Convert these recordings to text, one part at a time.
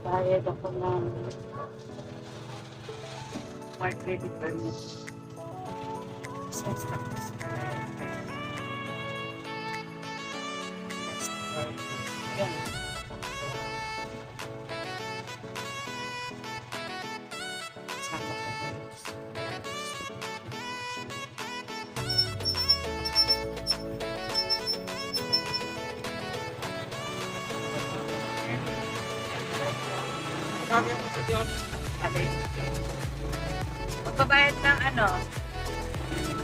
Bayad ako ng smart credit permit. Business tax. Yan. Sama ko po. Magbabayad ng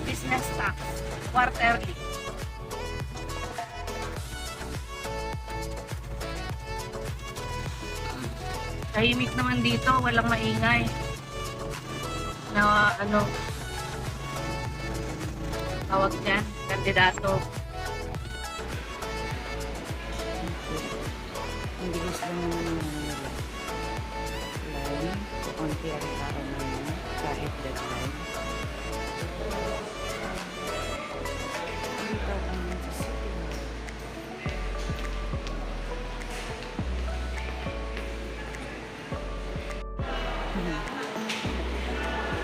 business tax quarterly. Tahimik naman dito, walang maingay na tawag niyan, kandidato. Ang bilis lang naman line. Konti ang tao naman kahit deadline. Hindi pa lang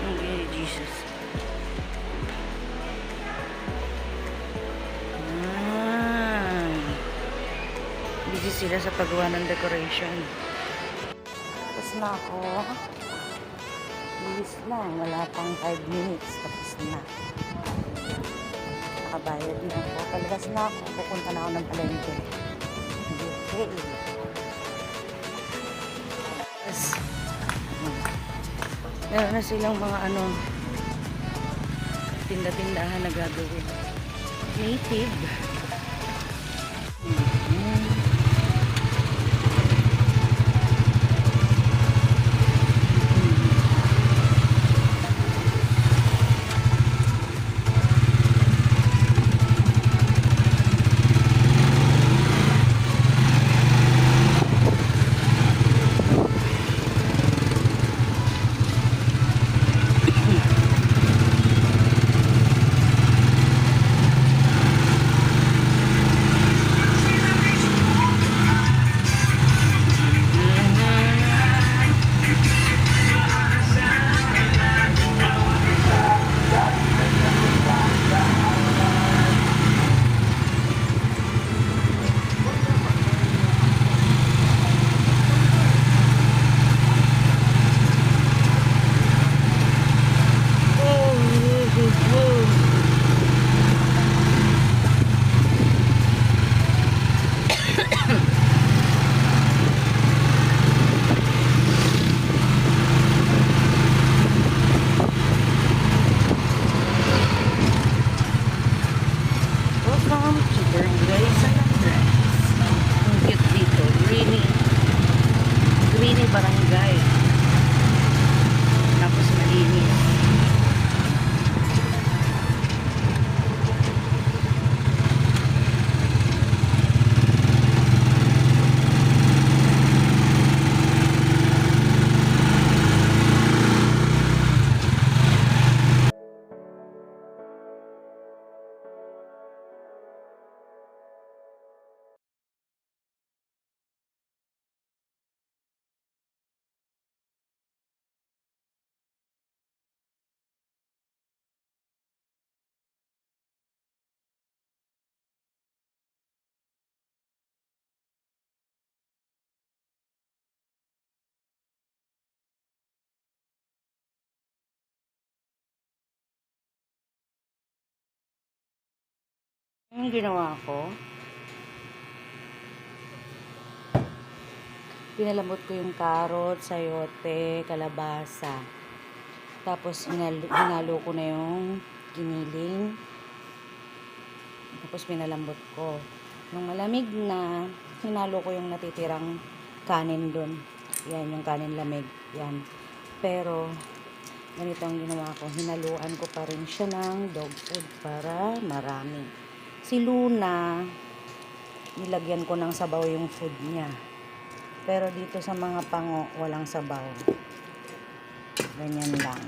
okay, Jesus. Busy sila sa paggawa ng decoration. Tapos na ako. Bilis lang. Wala pang 5 minutes. Tapos na. Nakabayad na ako. Palabas na ako. Pupunta na ako ng palengke. Okay. Tapos, meron na silang mga tinda-tindahan na gagawin. Native. Barangay. Tapos malinis. Ang ginawa ko, pinalambot ko yung carrot, sayote, kalabasa. Tapos hinalo ko na yung giniling. Tapos pinalambot ko. Nung malamig na, hinalo ko yung natitirang kanin dun. Yan, yung kanin lamig. Yan. Pero, ganito ang ginawa ko. Hinaluan ko pa rin siya ng dog food para marami. Si Luna, nilagyan ko ng sabaw yung food niya. Pero dito sa mga pango, walang sabaw. Ganyan lang.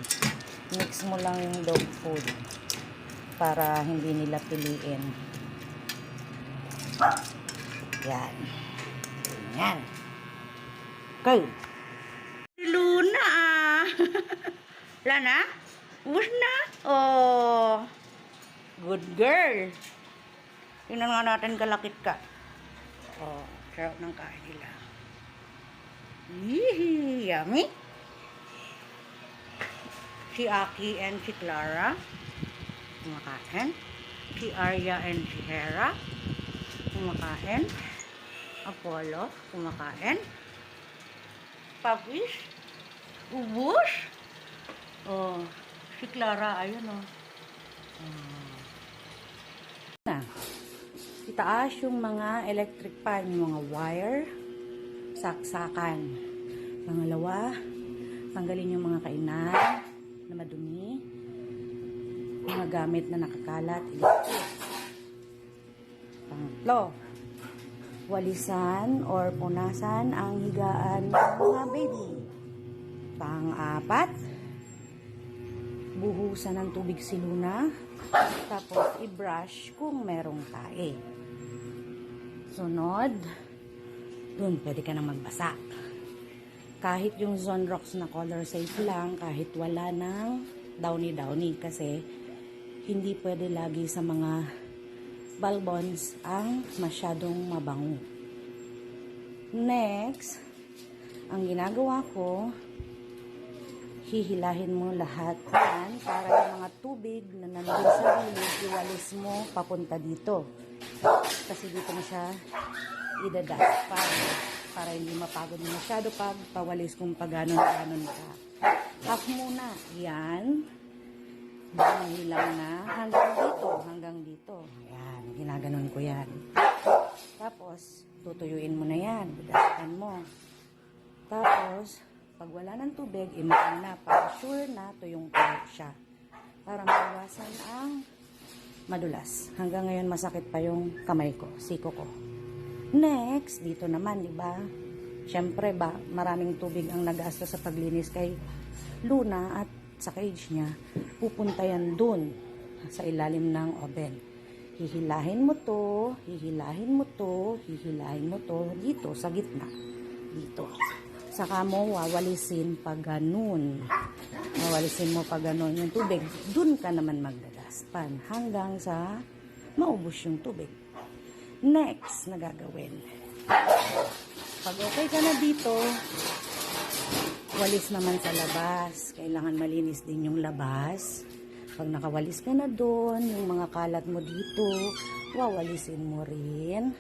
Mix mo lang yung dog food para hindi nila piliin. Yan. Yan. Okay. Si Luna ah. Lana? Ubus na? Oh. Good girl. Tingnan nga natin kalakit ka. Oh, sarap ng kain nila. Yee, yummy. Si Aki and si Clara kumakain. Si Arya and si Hera kumakain. Apollo kumakain. Papis ubus. Oh, si Clara ayun oh. Na. Itaas yung mga electric pan, yung mga wire, saksakan. Pangalawa, tanggalin yung mga kainan na madumi, mga gamit na nakakalat, ilipis. Pangatlo, walisan or punasan ang higaan ng mga baby. Pang-apat, buhusan ng tubig si Luna, tapos i-brush kung merong tae. Sunod, dun pwede ka nang magbasa. Kahit yung Zonrox na color safe lang, kahit wala ng downy kasi hindi pwede lagi sa mga balbons ang masyadong mabango. Next, ang ginagawa ko, hihilahin mo lahat yan para yung mga tubig na nandun sa gilid, iwalis mo papunta dito. Kasi dito mo siya idadas para hindi mapagod mo masyado pag pawalis kung paganon-ganon ka. Half muna. Yan. Hilang na hanggang dito. Yan. Ginaganon ko yan. Tapos, tutuyuin mo na yan. Budasan mo. Tapos, pag wala ng tubig, imaan na para sure na tuyong-tuyo siya. Para maiwasan ang madulas. Hanggang ngayon masakit pa yung kamay ko, siko ko. Next, dito naman, di ba? Siyempre ba, maraming tubig ang nag-gasto sa paglinis kay Luna at sa cage niya. Pupunta yan dun sa ilalim ng oven. Hihilahin mo to, hihilahin mo to, hihilahin mo to dito sa gitna. Dito. Saka mo wawalisin pag ganun. Wawalisin mo pag ganun yung tubig. Dun ka naman magdadaspan hanggang sa maubos yung tubig. Next na gagawin. Pag okay ka na dito, walis naman sa labas. Kailangan malinis din yung labas. Pag nakawalis ka na doon, yung mga kalat mo dito, wawalisin mo rin.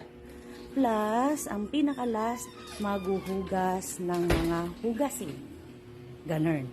Plus, ang pinaka-last, maghuhugas ng mga hugasin. Ganun.